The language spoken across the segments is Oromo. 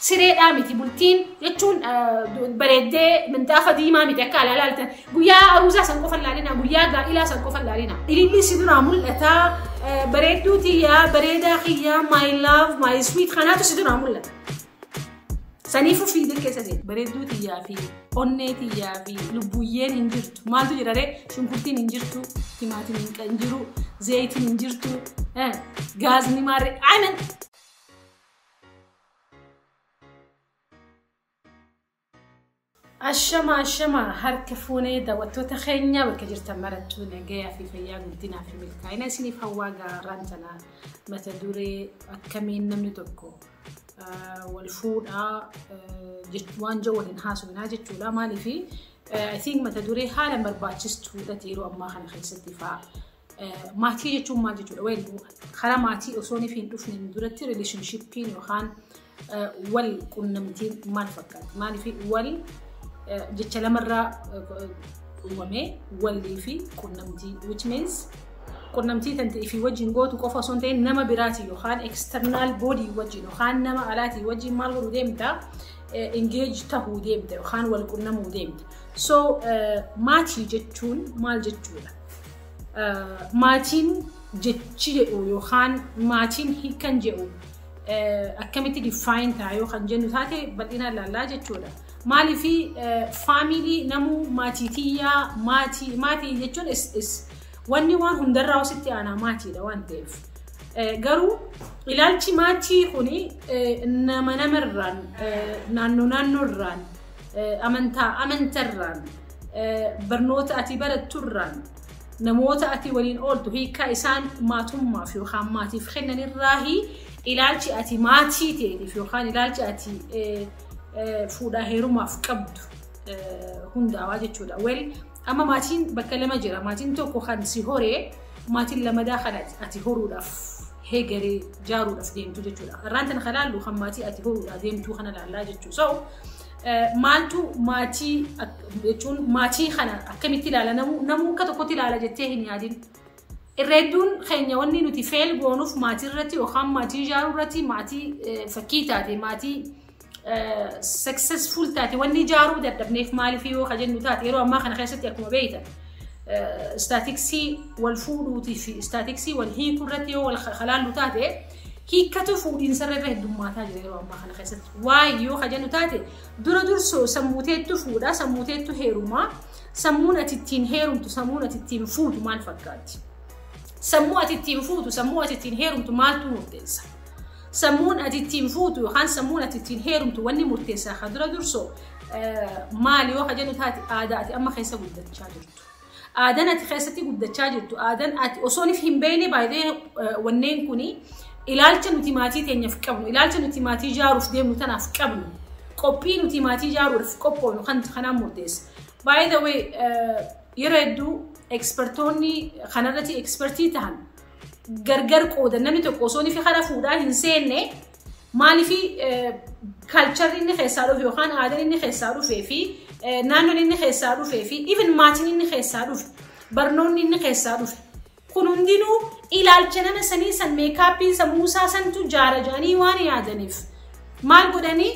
siree dhaamiti bultiin jechuun bareeddee mintaafa diimaa miti akka alaalaalta guyyaa aruusaa san qofa laalina guyyaa gaa'ilaa san qofa laalina ililli si duraa mul'ata bareedduu tiyyaa bareedaa kiyyaa my love my sweet kanaatu si duraa mul'ata saniifu fiidee keessa ta'e bareedduu tiyyaa fi onnee tiyyaa fi lubbuyyeen hin jirtu maaltu jirare shunkurtiin hin jirtu timaatiin hin jiru zayitiin hin jirtu gaazni maarree amen ashama harka fuunee daawwattoota keenya bakka jirtan marattuu nagayaa fi fayyaa guddinaa fi milkaa'ina isiniif hawwaa gaaraan tanaa mata duree akkamiin namni tokko wal fuudhaa waan joo waliin haasofnaa jechuudha maaliif I think mata duree haala barbaachistuudha yeroo ammaa kana keessatti fa'a maatii jechuun maal jechuudha karaa maatii osoo hin dhufne duratti relationshippiin yookaan wal qunnamtiin maal fakkaata maaliif wal jecha lamarraa uumamee walii fi qunnamtii which means qunnamtii tante fi wajjin gootu qofa osoo hin ta'in nama biraati yookaan external body wajjin yookaan nama alaati wajjin maal godhu deemta engage tahuu deemta yookaan wal qunnamuu deemta so maatii jechuun maal jechuudha maatiin jechi jedhu yookaan maatiin hiikan jedhu akkamitti define ta'a yookaan jennu taate bal'inaan laallaa jechuudha maaliif family namu maatitiyyaa maatii jechuun is wanni waan hundarraa wasitti aanaa maatiidha waan ta'eef garuu ilaalchi maatii kuni nama namarraan naannoorraan amantarraan barnoota ati baratturraan namoota ati waliin ooltu hiikaa isaan maatummaaf yookaan maatiif kennanirraahi ilaalchi ati maatii ta'eef yookaan ilaalchi ati fuudhaa heerumaaf qabdu hundaawaa jechuudha wel amma maatiin bakka lama jira maatiin tokko kan si horee maatiin lamadaa kan ati horuudhaaf heegaree jaaruudhaaf deemtu jechuudha irraan tan kalaallu kan maatii ati horuudhaaf deemtuu kana laallaa jechuudha so maaltu maatii jechuun maatii kana akkamitti ilaala namuu akka tokkotti ilaala jettee hin yaadin irreedduun keenya wanni nuti feel goonuuf maatii irratti yookaan maatii jaaruu irratti maatii fakkii taate maatii successful taate wanni jaaruu dadhabneef maaliif yoo kajennu taate yeroo ammaa kana keessatti akkuma beeytan statistiksii wal fuudhuutii fi statistiksii wal hiikuu irratti yoo wal kalaallu taate hiikkatu fuudhiinsa irra heddummaataa jira yeroo ammaa kana keessatti waa'ee yoo kajennu taate dura dursoo sammuuteettu fuudhaa sammuuteettu heerumaa sammuun ati ittiin heerumtu sammuun ati ittiin fuutu maal fakkaatti sammuu ati ittiin fuutu sammuu ati ittiin heerumtu maaltu murteessa sammuun ati ittiin fuutu yookaan sammuun ati ittiin heerumtu wanni murteessaa ka dura dursoo maal yoo kajennu taate aadaa ati amma keessa guddachaa jirtu aadaan ati keessatti guddachaa jirtu aadaan ati osoonif hin beekne baay'ee wanneen kuni ilaalcha nuti maatii teenyaaf qabnu ilaalcha nuti maatii jaaruuf deemnu tanaaf qabnu qophii nuti maatii jaaruudhaaf qophoonu kanaan murteessa by the way yeroo hedduu ekspertoonni kanarratti ekspertii ta'an gargar qoodan namni tokko osoonif karaa fuudhaa hin seenne maaliif kalcharri inni keessaa dhufe yookaan aadaan inni keessaa dhufee fi naannoon inni keessaa dhufee fi even maatiin inni keessaa dhufe barnoonni inni keessaa dhufe kun hundinuu ilaalcha nama sanii san meekaappii sammuusaa santu jaara jaanii waan yaadaniif maal godhanii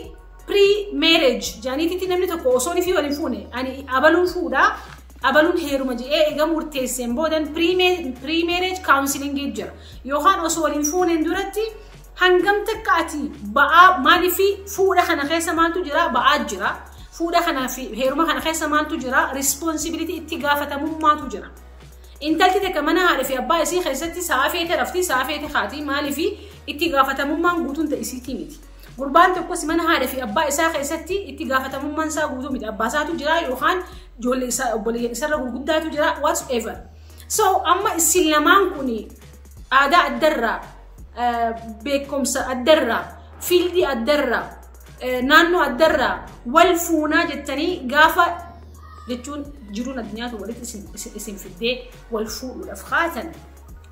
pre-marriage jaaniititti namni tokko osoonif waliin fuune ani abaluun fuudhaa abaluun heeruma jedhee eega murteesseen boodan pre-marriage counseling jira yookaan osoo waliin fuuneen duratti hangam takka ati ba'aa maaliif fuudha kana keessa maaltu jira ba'aa jira fuudha kana fi heeruma kana keessa maaltu jira responsibility itti gaafatamummaatu jira intalti takka mana haadha fi abbaa isii keessatti saafeete rafti saafeete haati maaliif itti gaafatamummaan guutuun ta'isiitii miti gurbaan tokkos mana haadha fi abbaa isaa keessatti itti gaafatamummaan isaa guutuu miti abbaa isaatu jira yookaan ijoollee isaa obboleeyyan isarra gurguddaatu jira whatever so amma isin lamaan kuni aadaa addarraa beekumsa addarraa fiildii addarraa naannoo addarraa wal fuunaa jettanii gaafa jechuun jiruun addunyaatu walitti isin fiddee wal fuudhuudhaaf kaatan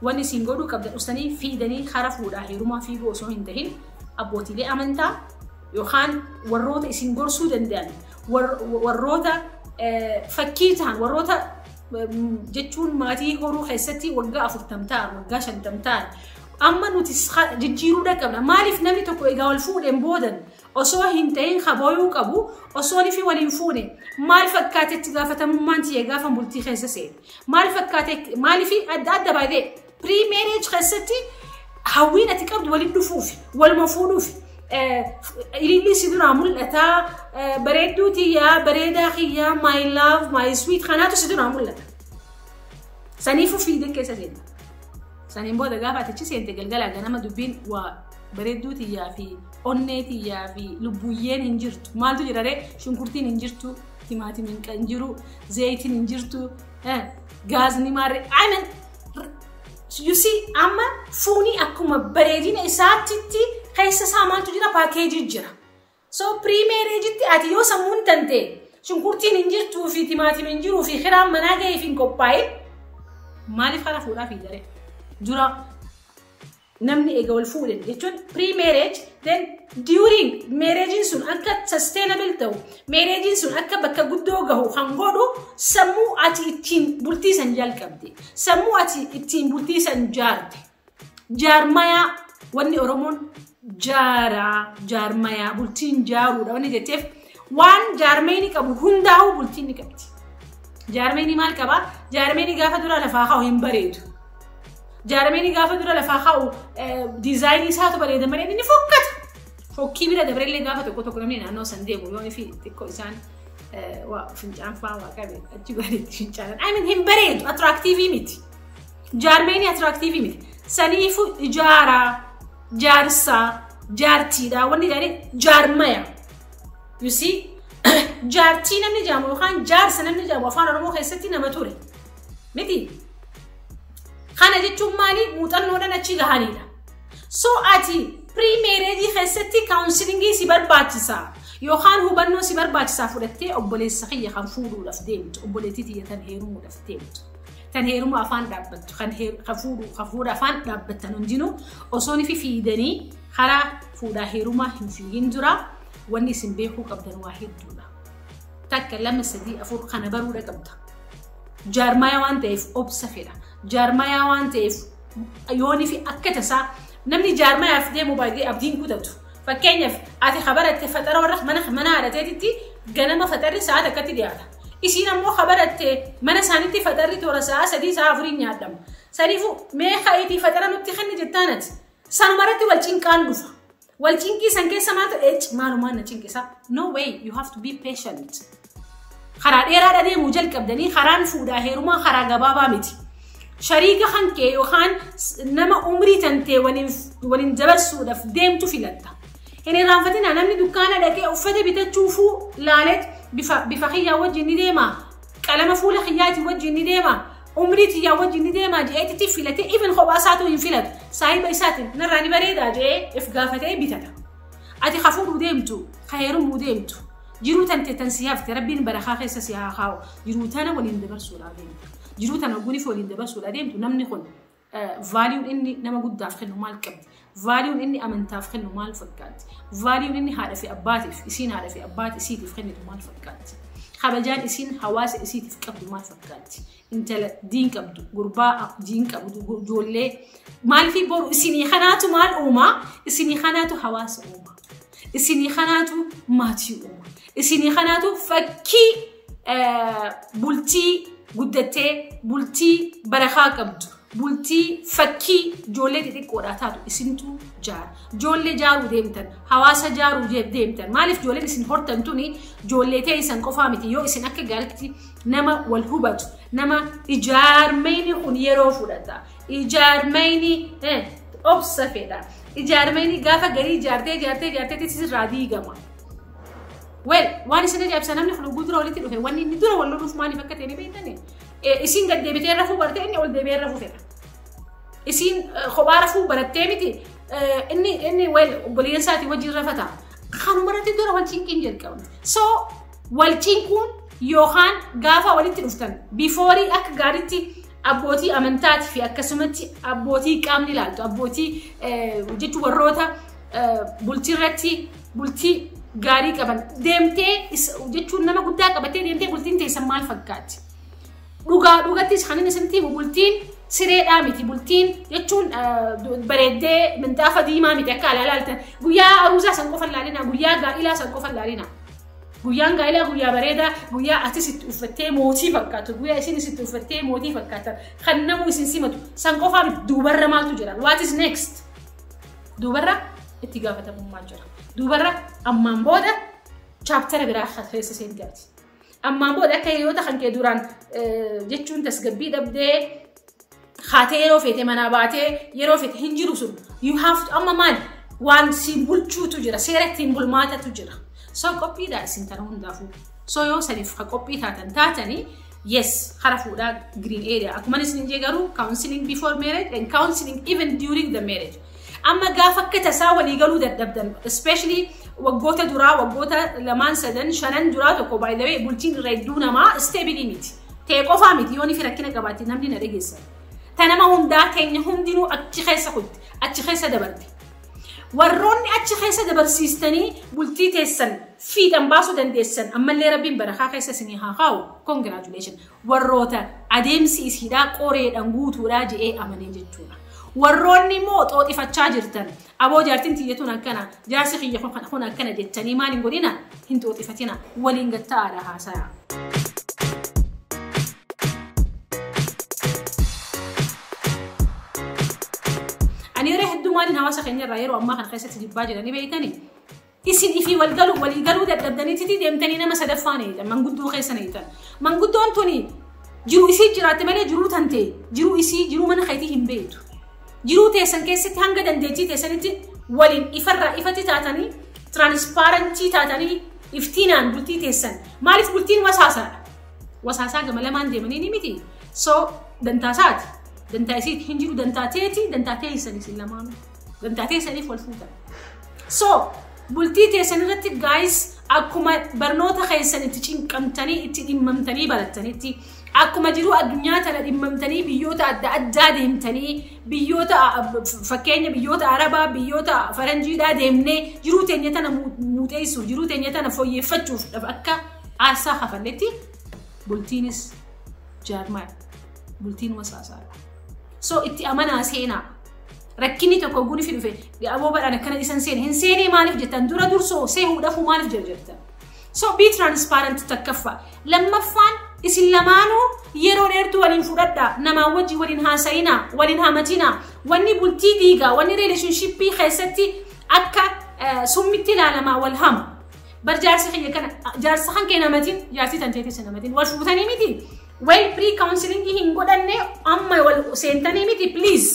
wanni isin godhuu qabdan usanii fiidanii hara fuudhaa heerumaa fiiguu osoo hin tahin abbootiilee amantaa yookaan warroota isin gorsuu danda'an warroota fakkii ta'an warroota jechuun maatii horuu keessatti waggaa 40 ta'an waggaa 50 ta'an amma nuti jijjiiruu qabna maaliif namni tokko egaa wal fuudheen boodan osoo hin ta'in kabooyuu qabu osoo ni fi waliin fuudhe maal fakkaatetti gaafatamummaan tiyya gaafa bultii keessa seene maal fakkaate maaliif adda baay'ee pre-marriage keessatti hawwiin ati qabdu waliin dhufuuf waluma fuudhuuf ililli si dura mul'ata bareedduu tiyyaa bareedaa kiyyaa my love my sweet kanaatu si dura mul'ata saniifu fiideen keessa seene saniin booda gaafa atichi seente galgala ganama dubbiin waa bareedduu tiyyaa fi onnee tiyyaa fi lubbuyyeen hin jirtu maaltu jirare shunkurtiin hin jirtu timaatimiin hin jiru zayitiin hin jirtu gaazni maarre amen you see amma fuuni akkuma bareedina isaatti keessa isaa maaltu jira paakeejii jira so pre-marriagetti ati yoo sammuun tante shunkurtiin hin jirtuu fi timaatimiin hin jiruu fi kiraan manaa ga'ee fi hin qophaa'e maaliif kana fuudhaa fi daree dura namni eega wal fuudhan jechuun pre-marriage then during marriage sun akka sustainable ta'u marriage sun akka bakka guddoo gahu kan godhu sammuu ati ittiin bultiisan jalqabde sammuu ati ittiin bultiisan jaarte jaarmaya wanni oromoon jaarmaya bultiin jaaruudha wanni jetteef waan jaarmeeni qabu hundaa'u bultiin ni qabdi jaarmeeni maal qaba jaarmeeni gaafa dura lafaa kaa'u hin bareedu jaarmeeni gaafa dura lafaa kaa'u diizaayinii isaatu bareeda malee inni fokkata fokkii bira dabareellee gaafa tokko namni naannoo san deemu yoo fi xiqqoo isaan waa fincaan fa'aa waa qabe achi bareetti fincaanan I mean hin bareedu attraaktiivii miti jaarmeeni attraaktiivii miti saniifu ijaaraa jaarsaa jaartiidha wanni jedhanii jaarmaya you see jaartii namni jaamu yookaan jaarsa namni jaamu afaan oromoo keessatti nama ture miti kana jechuun maali muuxannoodhaan achi gahanidha so ati pre-marriage keessatti counselingii si barbaachisa yookaan hubannoo si barbaachisaa fudhattee obboleessa kiyya kan fuudhuudhaaf deemtu obboleettii tiyya tan heerumuudhaaf deemtu tan heerumu afaan dhaabbattu kan fuudha afaan dhaabbattan hundinuu osoo ni fiidanii karaa fuudhaa heerumaa hin fiigin dura wanni isin beekuu qabdan waa hedduudha takka lama sadii afur kana baruudha qabda jaarmaya waan ta'eef obsa fedha jaarmaya waan ta'eef yooni fi akka tasaa namni jaarmayaaf deemu baay'ee abdiin kutatu fakkeenyaaf ati khabaratte fatara warra mana haadhateetitti ganama fatarri sa'aat akkatti dhiyaata isiin ammoo khabaratte mana isaanitti fatarri toora sa'a sadii sa'a afurii nyaadhamu saniifu mee ka'iitii fatara nutti kenni jettaanati sanumarratti wal cinqaan dhufa wal cinqii san keessa maaltu maalumaan na cinqisa no way you have to be patient karaa dheeraadha deemuu jalqabdanii karaan fuudhaa heerumaa karaa gabaabaa miti shariika kan kee yookaan nama umrii tantee waliin dabarsuudhaaf deemtu filatta hin irraanfatinaa namni dukkaana dhaqee uffata bitachuufuu laalet bifa xiyyaa wajjin ni deema qalama fuula xiyyaatii wajjin ni deema umrii xiyyaa wajjin ni deema je'eetitti filatee even kophaa isaatu hin filatu saahiba isaatiin narraa ni bareedaa je'ee if gaafatee bitata ati hafuudhuu deemtu heerumuu deemtu jiruu tante tan si hafte rabbiin barakaa keessa si haa kaa'u jiruu tana waliin dabarsuudhaaf deemtu jiruu tana guniif waliin dabarsuudhaaf deemtu namni kun vaaliiwun inni nama guddaaf kennu maal qabdi vaaliiwun inni amantaaf kennu maal fakkaatti vaaliiwun inni haadha fi abbaatiif isiin haadha fi abbaati isiitiif kennitu maal fakkaatti kabajaan isiin hawaasa isiitiif qabdu maal fakkaatti intala diin qabdu gurbaa diin qabdu ijoollee maaliif boru isinii kanaatu maal uumaa isinii kanaatu hawaasa uumaa isinii kanaatu maatii uumaa isinii kanaatu fakkii bultii guddattee bultii barakaa qabdu bultii fakkii ijoollee xixiqqoodhaa taatu isintu jaara ijoollee jaaruu deemtan hawaasa jaaruu deemtan maaliif ijoolleen isin hortan tuni ijoollee teessan qofaa miti yoo isin akka gaariitti nama wal hubatu nama ijaarmeyni kun yeroo fudhata ijaarmeyni obsa fedha ijaarmeyni gaafa garii ijaartee sirraa diigama well waan isin ajaa'ibsa namni kun gudura walitti dhufe wanni inni dura wal loluuf maaliif akka ta'e ni beektanii isin gad deebitee rafuu bartee inni ol deebi'ee rafuu fedha isin kophaa rafuu barattee miti inni well obboleessaati wajjin rafata kanumarratti dura wal cinqiin jalqabna so wal cinquun yookaan gaafa walitti dhuftan before akka gaariitti abbootii amantaati fi akkasumatti abbootii qaamni ilaaltu abbootii jechuun warroota bultiirratti bultii gaarii qaban deemtee jechuun nama guddaa qabattee deemtee bultiin teessan maal fakkaatti dhugattis kan inni isinitti bultiin siree dhaamiti bultiin jechuun bareeddee mintaafa diimaa miti akka alaalaaltan guyyaa aruusaa san qofa laalina guyyaa gaa'ilaa san qofa laalina guyyaan gaa'ilaa guyyaa bareedaa guyyaa ati sitti uffattee mootii fakkaatu guyyaa isin sitti uffattee mootii fakkaatan kan namu isin simatu san qofaa duubarra maaltu jira what is next duubarra itti gaafatamummaa jira duubarra ammaan booda chaptera biraa keessa seengaati ammaan booda akka hiriyoota kan kee duraan jechuun tasgabbii dhabdee haatee yeroo feete manaa baatee yeroo feete hin jiru sun you have to amma maal waan si bulchuutu jira seera ittiin bulmaatatu jira so qophiidha isin kana hundaafu so yoo saniif ka qophii taatanii yes hara fuudhaa green area akkuma isin jee garuu counseling before marriage and counseling even during the marriage amma gaafa akka tasaa walii galuu dadhabdan especially waggoota duraa waggoota lamaan sadan shanan duraa tokko by the way bultiin irra hedduu namaa stability miti ta'e qofaa miti yoo ni fi rakkina qabaatti namni na dhageessa tanama hundaa keenya hundinuu achi keessa dabarte warroonni achi keessa dabarsiistanii bultii teessan fiixan baasuu dandeessan ammallee rabbiin barakaa keessa isinii haa kaa'u congratulation warroota adeemsi isiidhaa qoreedhaan guutuudhaa je'ee amanee jechuudha warroonni immoo xooxifachaa jirtan aboo jaartiin tiyyatuun akkana jaarsi kiyya kun akkana jettanii maal hin godhina hin xooxifatina waliin gatta'aadha haasayaa. ani yere heddu maalin hawaasa keenya irraa yeroo ammaa kana keessatti jibbaa jiranii beeytanii isin ifii walii galuu dadhabdanii titi deemtanii nama sadaffaan eetan manguddoo keessan eetan manguddoon tuni jiru isii jiraatte malee jiruu tante jiru isii jiru mana keetii hin beektu jiruu teessan keessatti hanga dandeettii teessanitti waliin ifarraa ifatti taatanii transparentii taatanii iftiinaan bultii teessan maaliif bultiin wasaasaa gama lamaan deemanii ni miti so dantaasaati dantaa isiit hin jiru dantaa teessan isin lamaanu dantaa teessaniif wal fuutan so bultii teessan irratti guys akkuma barnoota keessan itti cinqamtanii itti dhimmamtanii barattanitti akkuma jiru addunyaa tana dhimmamtanii biyyoota adda addaa deemtanii biyyoota fakkeenya biyyoota arabaa biyyoota faranjiidhaa deemnee jiruu teenya tana muuxeessuuf jiruu teenya tana fooyyeffachuuf akka aarsaa hafalletti bultiinis jaarmaa bultiin wasaasaadha so itti amanaa seenaa rakkinni tokko guni fi dhufe aboo badhaan akkana isan seene hin seenee maaliif jettan dura dursoo seehuudhaafuu maaliif jarjartan so be transparent takkaffa lammaffaan isin lamaanuu yeroo dheertuu waliin fudhadhaa namaa wajji waliin haasayinaa waliin hamatinaa wanni bultii diigaa wanni relationshipii keessatti akka summitti ilaalamaa wal hama bar jaarsi kiyya kana jaarsa kan kee namatiin jaarsi tanteetis namatiin wal fuutanii miti well pre-counseling hin godhanne amma wal seentanii miti please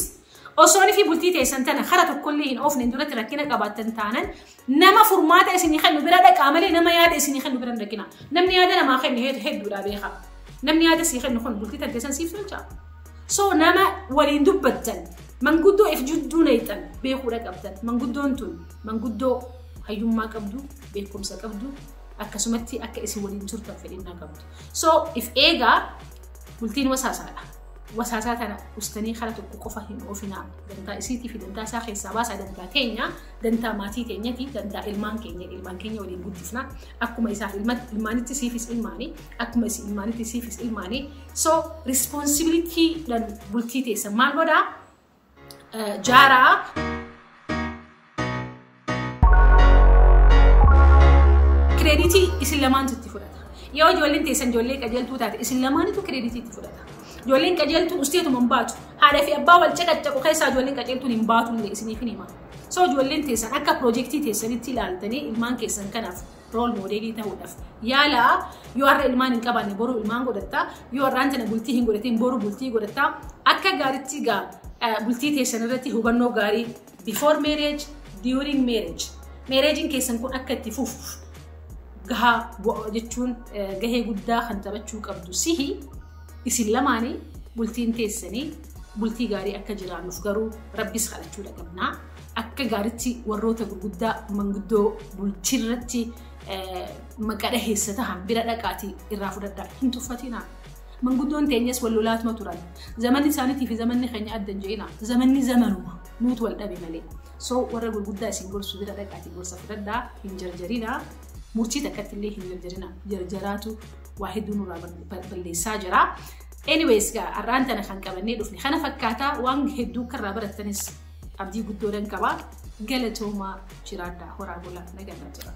osooni fi bultii teessan tana kara tokkollee hin oofne duratti rakkina qabaattan taanan nama furmaata isinii kennu bira dhaqaa malee nama yaada isinii kennu bira rakkina namni yaada namaa kennu hedduudha beeka namni yaada isii kennu kun bultii tan teessan siif tolcha so nama waliin dubbattan manguddoo if judduu neeytan beekuudha qabdan manguddoon tun manguddoo hayyummaa qabdu beekumsa qabdu akkasumatti akka isin waliin turtan fedhinnaa qabdu so if eegaa bultiin wasaasaadha wasaasaa tana ustanii kara tokko qofa hin oofinaa dantaa isiitii fi dantaa isaa keessaa baasaa dantaa keenya dantaa maatii keenyati dantaa ilmaan keenya waliin guddifna akkuma isaaf ilmaanitti siifis ilmaanii akkuma isin ilmaanitti siifis ilmaanii so responsibility dan bultii teessan maal godhaa jaaraa kreditii isin lamaantu itti fudhata yoo ijoolleen teessan ijoollee qajeeltuu taate isin lamaanitu kreditii itti fudhata ijoolleen qajeeltuun usteetuma hin baatu haadha fi abbaa wal caqacaqu keessaa ijoolleen qajeeltuun hin baatu illee isiniif hin hima so ijoolleen teessan akka piroojeektii teessanitti ilaaltanii ilmaan keessan kanaaf rool moodeelii ta'uudhaaf yaala yoo har'a ilmaan hin qabaanne boru ilmaan godhatta yoo har'aan tana bultii hin godhatiin boru bultii godhatta akka gaariitti gaa bultii teessan irratti hubannoo gaarii before marriage during marriagein keessan kun akka itti fufuuf gahaa jechuun gahee guddaa kan taphachuu qabdu sihi isin lamaanii bultiin teessanii bultii gaarii akka jiraannuuf garuu rabbis kadhachuudha qabnaa akka gaariitti warroota gurguddaa manguddoo bulchirratti maqadha heessa tahan bira dhaqaatii irraa fudhadhaa hin tuffatinaa manguddoon teenyas wal lolaatuma turan zamanni isaaniitii fi zamanni keenya addan je'ina zamanni zamanuma nuutu wal dhabe malee so warra gurguddaa isin gorsu bira dhaqaatii gorsa fudhadhaa hin jarjarinaa murtii takkatti illee hin jarjarina jarjaraatu waa hedduu nurraa balleessaa jira anyways ga arrantana kan qabanne dhufni kana fakkaata waan hedduu karraa barattanis abdii guddoo dan qaba galatoomaa jiraadha horaa bulaa nagaa jira